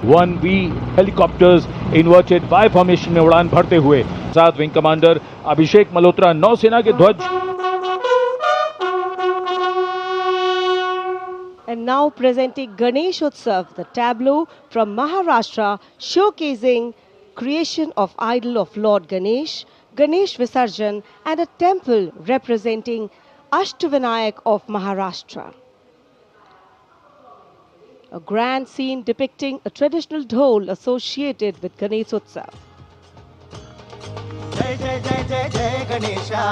One V helicopters inverted Y formation में उड़ान भरते हुए साथ विंग कमांडर अभिषेक मल्होत्रा नौसेना के ध्वज। And now presenting Ganesh Utsav, the tableau from Maharashtra showcasing creation of idol of Lord Ganesh, Ganesh Visarjan, and a temple representing Ashtavinayak of Maharashtra. A grand scene depicting a traditional dhol associated with Ganesh Utsav. जय जय जय जय जय गणेशा,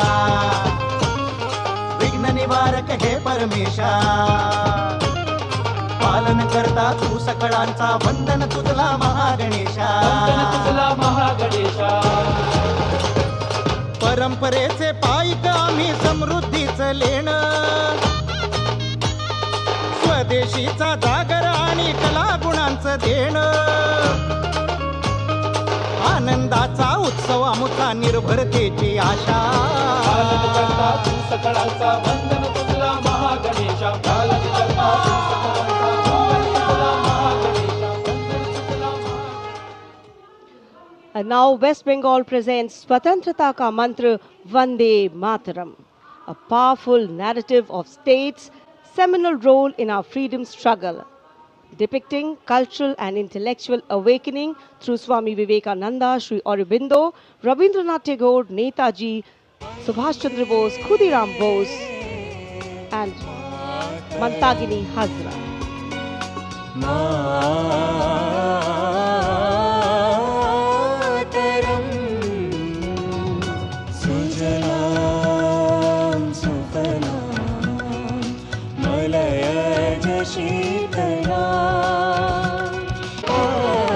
विघ्न निवारक हे परमेशा, पालन करता तू सकळांचा, वंदन तुझला महागणेशा, वंदन तुझला महागणेशा। परंपरेचे पायिक आम्ही समृद्धीचं लेणं, स्वदेशीचा जागर आणि कला गुणांचं देणं, आनंदाचा उत्सव आमुचा निर्भरतेची आशा, पालन करता तू सकळांचा, वंदन तुझला महागणेशा, पालन करता तू सकळांचा, वंदन तुझला महागणेशा, वंदन तुझला महागणेशा। And now West Bengal presents Swatantrata Ka Mantra Vande Mataram, a powerful narrative of state's seminal role in our freedom struggle, depicting cultural and intellectual awakening through Swami Vivekananda, Sri Aurobindo, Rabindranath Tagore, Netaji, Subhash Chandra Bose, Khudiram Bose, and Mantagini Hazra.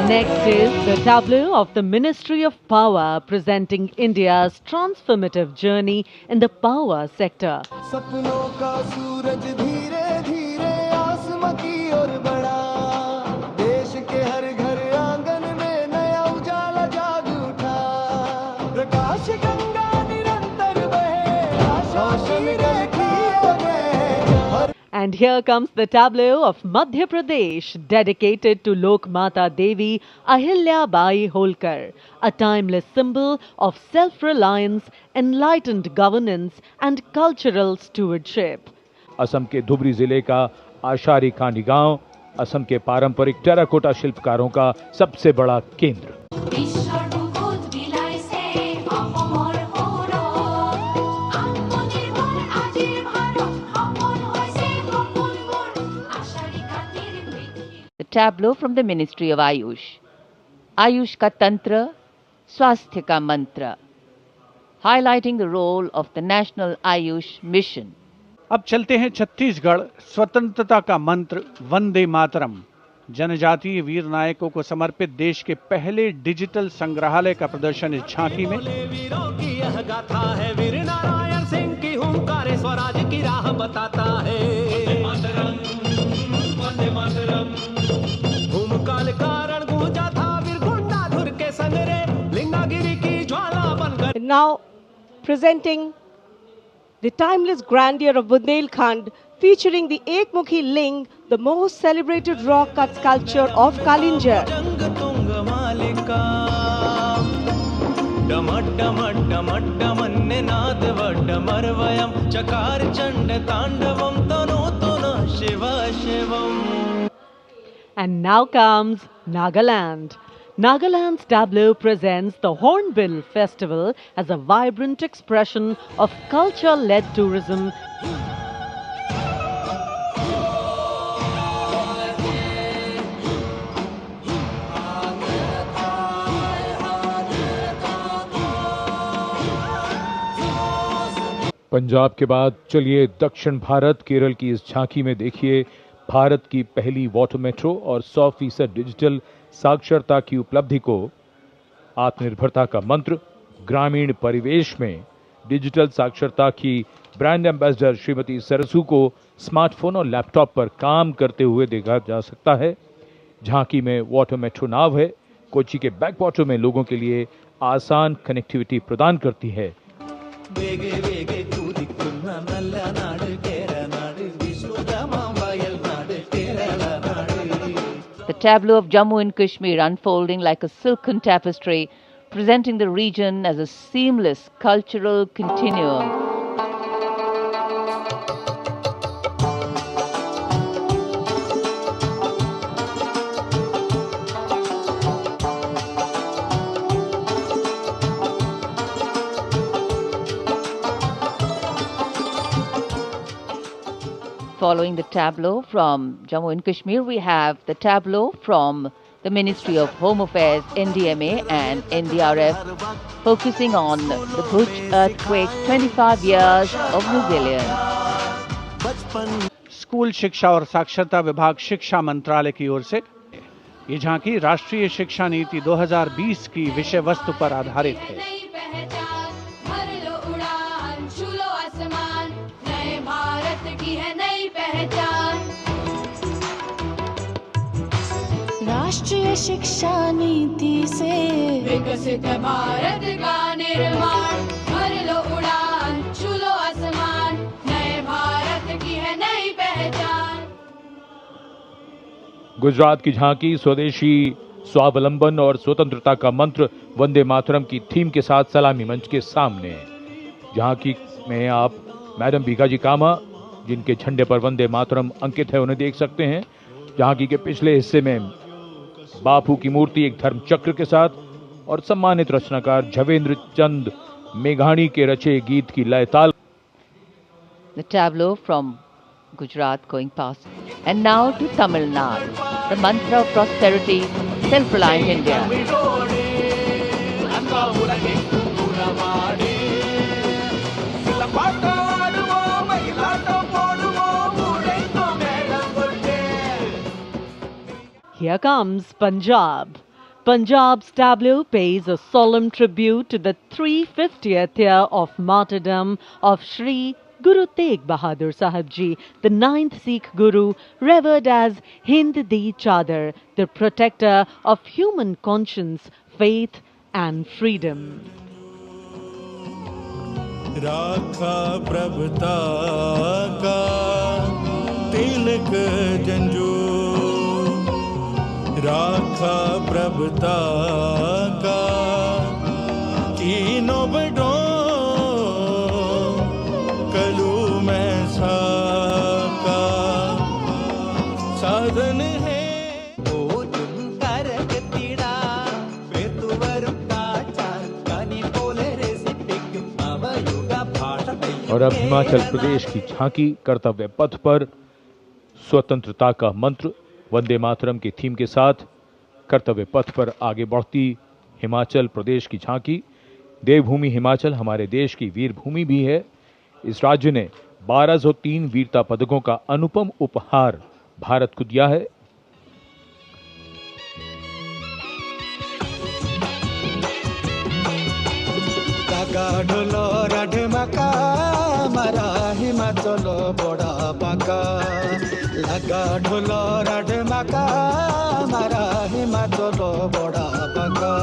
Next is the tableau of the Ministry of Power presenting India's transformative journey in the power sector. सपनों का सूरज धीरे धीरे आसमां की ओर बढ़ा, देश के हर घर आंगन में नया उजाला जाग उठा, प्रकाश गंगा निरंतर बहे, आशा की रेखा बने। And here comes the tableau of Madhya Pradesh dedicated to Lok Mata Devi Ahilya Bai Holkar, a timeless symbol of self-reliance, enlightened governance and cultural stewardship. Assam के धुबरी जिले का आशारी खानी गांव असम के पारंपरिक टेराकोटा शिल्पकारों का सबसे बड़ा केंद्र। The tableau from the Ministry of Ayush. Ayush ka Tantra, Swasthya ka Mantra, highlighting the role of the National Ayush Mission. अब चलते हैं छत्तीसगढ़। स्वतंत्रता का मंत्र वंदे मातरम जनजातीय वीर नायकों को समर्पित देश के पहले डिजिटल संग्रहालय का प्रदर्शन इस झांकी में। वीरों की यह गाथा है, वीर नारायण सिंह की हुंकार स्वराज की राह बताता है। वंदे मातरम भूमकाल कारण गूंजा था, वीर गुंडाधुर के संगरे लिंगागिरी की ज्वाला बनकर। Now presenting the timeless grandeur of Bundelkhand, featuring the Ekmukhi Ling, the most celebrated rock cut sculpture of Kalinjar. And now comes Nagaland. Nagaland's tableau presents the Hornbill Festival as a vibrant expression of culture-led tourism. Punjab के बाद चलिए दक्षिण भारत केरल की इस झांकी में देखिए भारत की पहली वाटर मेट्रो और 100% डिजिटल साक्षरता की उपलब्धि को। आत्मनिर्भरता का मंत्र ग्रामीण परिवेश में डिजिटल साक्षरता की ब्रांड एम्बेसडर श्रीमती सरसू को स्मार्टफोन और लैपटॉप पर काम करते हुए देखा जा सकता है। झांकी में वाटर मेट्रो नाव है, कोच्चि के बैक वाटर में लोगों के लिए आसान कनेक्टिविटी प्रदान करती है। The tableau of Jammu and Kashmir unfolding like a silken tapestry, presenting the region as a seamless cultural continuum. Following the tableau from Jammu and Kashmir, we have the tableau from the Ministry of Home Affairs, NDMA and NDRF, focusing on the Bhuj earthquake, 25 years of resilience. School शिक्षा और साक्षरता विभाग शिक्षा मंत्रालय की ओर से ये झांकी राष्ट्रीय शिक्षा नीति 2020 की विषय वस्तु पर आधारित है। राष्ट्रीय शिक्षा नीति से विकसित भारत का निर्माण, भर लो उड़ान, छू लो आसमान, नए भारत की है नई पहचान। गुजरात की झांकी स्वदेशी स्वावलंबन और स्वतंत्रता का मंत्र वंदे मातरम की थीम के साथ सलामी मंच के सामने। झांकी में आप मैडम भीखाजी कामा, जिनके झंडे पर वंदे मातरम अंकित है, उन्हें देख सकते हैं। झांकी के पिछले हिस्से में बापू की मूर्ति एक धर्म चक्र के साथ और सम्मानित रचनाकार झवेंद्र चंद मेघानी के रचे गीत की लय ताल। The tableau from Gujarat going past. And now to Tamil Nadu, the mantra of prosperity, self-reliant India. Here comes Punjab. Punjab's tableau pays a solemn tribute to the 350th year of martyrdom of Shri Guru Tegh Bahadur Sahib Ji, the 9th Sikh Guru, revered as Hind Di Chadar, the protector of human conscience, faith and freedom. राखा प्रभुता का तिलक जंजू, राखा प्रभुता का तीनों बड़ों कलू में साका साधन है। और अब हिमाचल प्रदेश की झांकी कर्तव्य पथ पर स्वतंत्रता का मंत्र वंदे मातरम की थीम के साथ कर्तव्य पथ पर आगे बढ़ती हिमाचल प्रदेश की झांकी। देवभूमि हिमाचल हमारे देश की वीर भूमि भी है। इस राज्य ने 1203 वीरता पदकों का अनुपम उपहार भारत को दिया है। ढोलो राढमाका मारा हिमाचल बड़ा पाका, लगा ढोलो राढमाका मारा हिमाचल बड़ा पाका।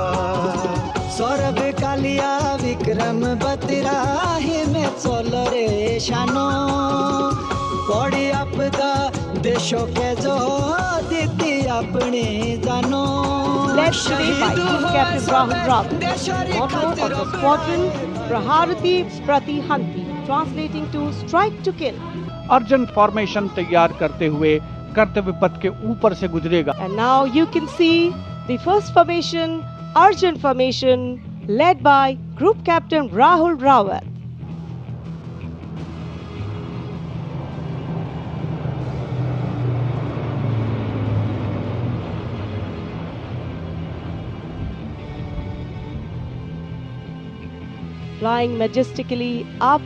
सौरभ कालिया विक्रम बत्रा हिमाचल रे शानो, पड़ी आपदा देशों के जो दीदी अपनी जानो। Led today by Team Captain Rahul Dravid, motto of the squadron, Praharati Pratihanti, translating to strike to kill. Arjan formation तैयार करते हुए कर्तव्य पथ के ऊपर से गुजरेगा। And now you can see The first formation, Arjun formation, led by Group Captain Rahul Rawat. Flying majestically up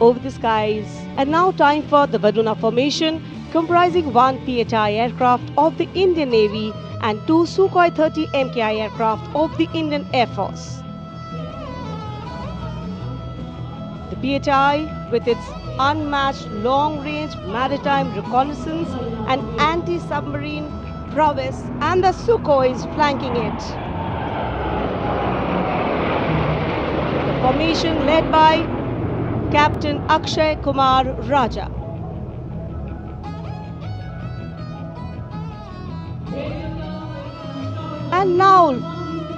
over the skies. And now time for the Varuna formation, comprising one PHI aircraft of the Indian Navy and two Sukhoi 30 MKI aircraft of the Indian Air Force. The PHI, with its unmatched long-range maritime reconnaissance and anti-submarine prowess, and the Sukhois flanking it. The formation led by Captain Akshay Kumar Raja. And now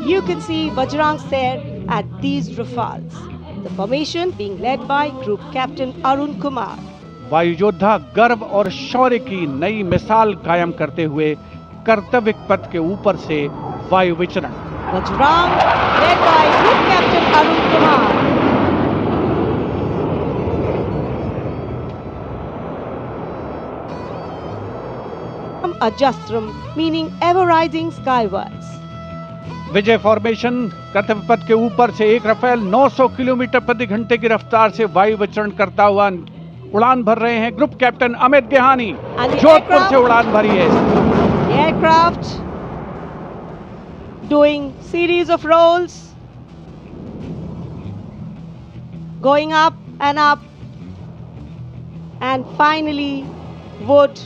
you can see Bajrang Ser at these Rafales. The formation being led by Group Captain Arun Kumar. वायु योद्धा गर्व और शौर्य की नई मिसाल कायम करते हुए कर्तव्य पथ के ऊपर से वायु विचरण. Bajrang led by Group Captain Arun Kumar. Ajastram, meaning ever rising skywards. Vijay formation कर्तव्य पथ के ऊपर से एक रफेल 900 किलोमीटर प्रति घंटे की रफ्तार से वायु विचरण करता हुआ उड़ान भर रहे हैं. ग्रुप कैप्टन अमित गेहानी जोधपुर से उड़ान भरी है. The aircraft doing series of rolls, going up, and finally would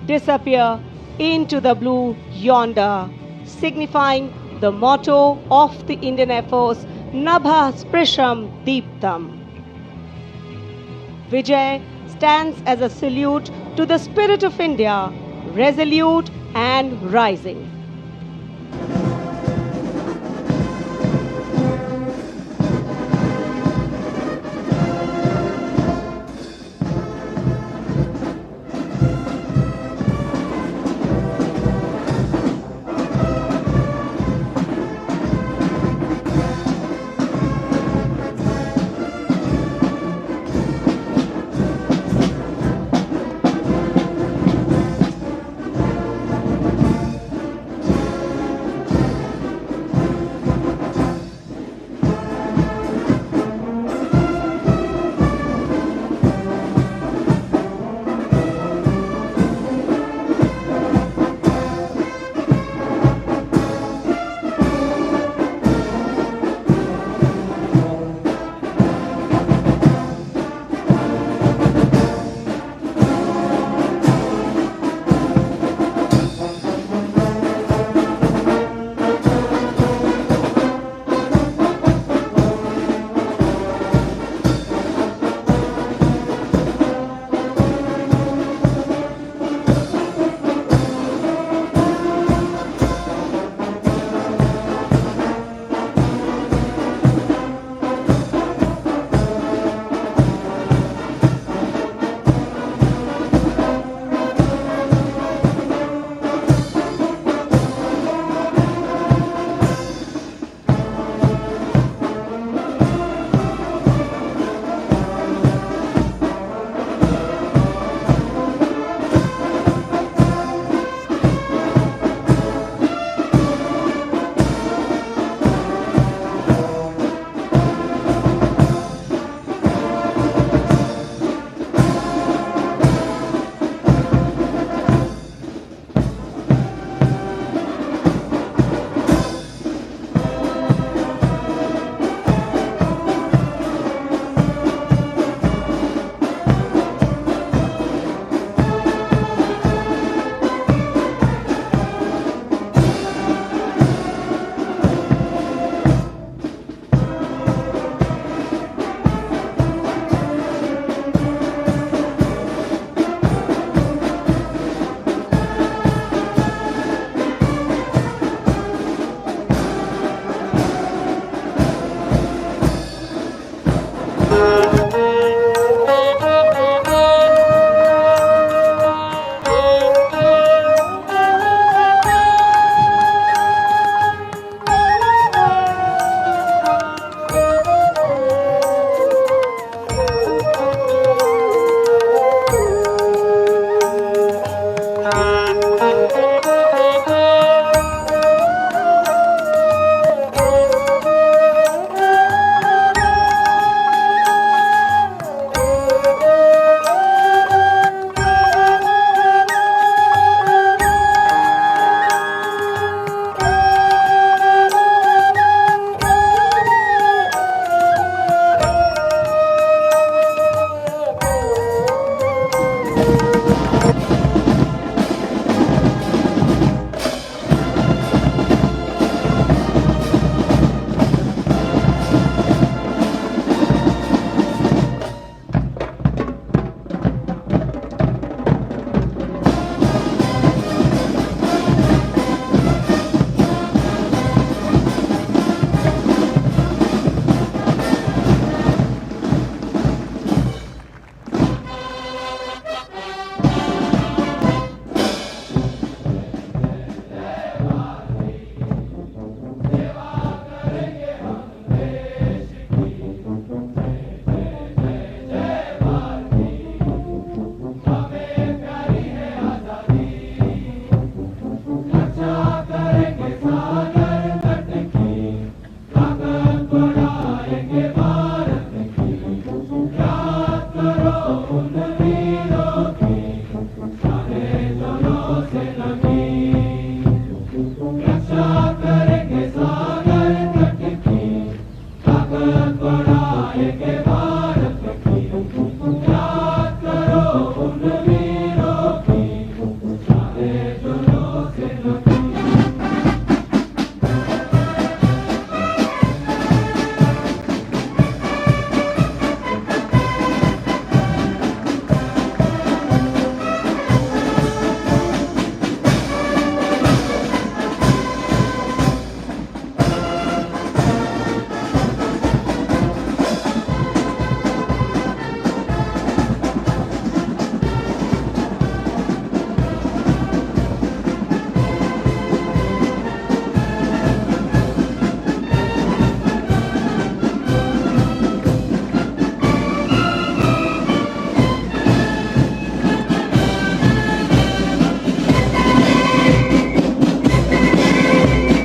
disappear into the blue yonder, signifying the motto of the Indian Air Force, Nabha Sprisham Deeptam. Vijay stands as a salute to the spirit of India, resolute and rising.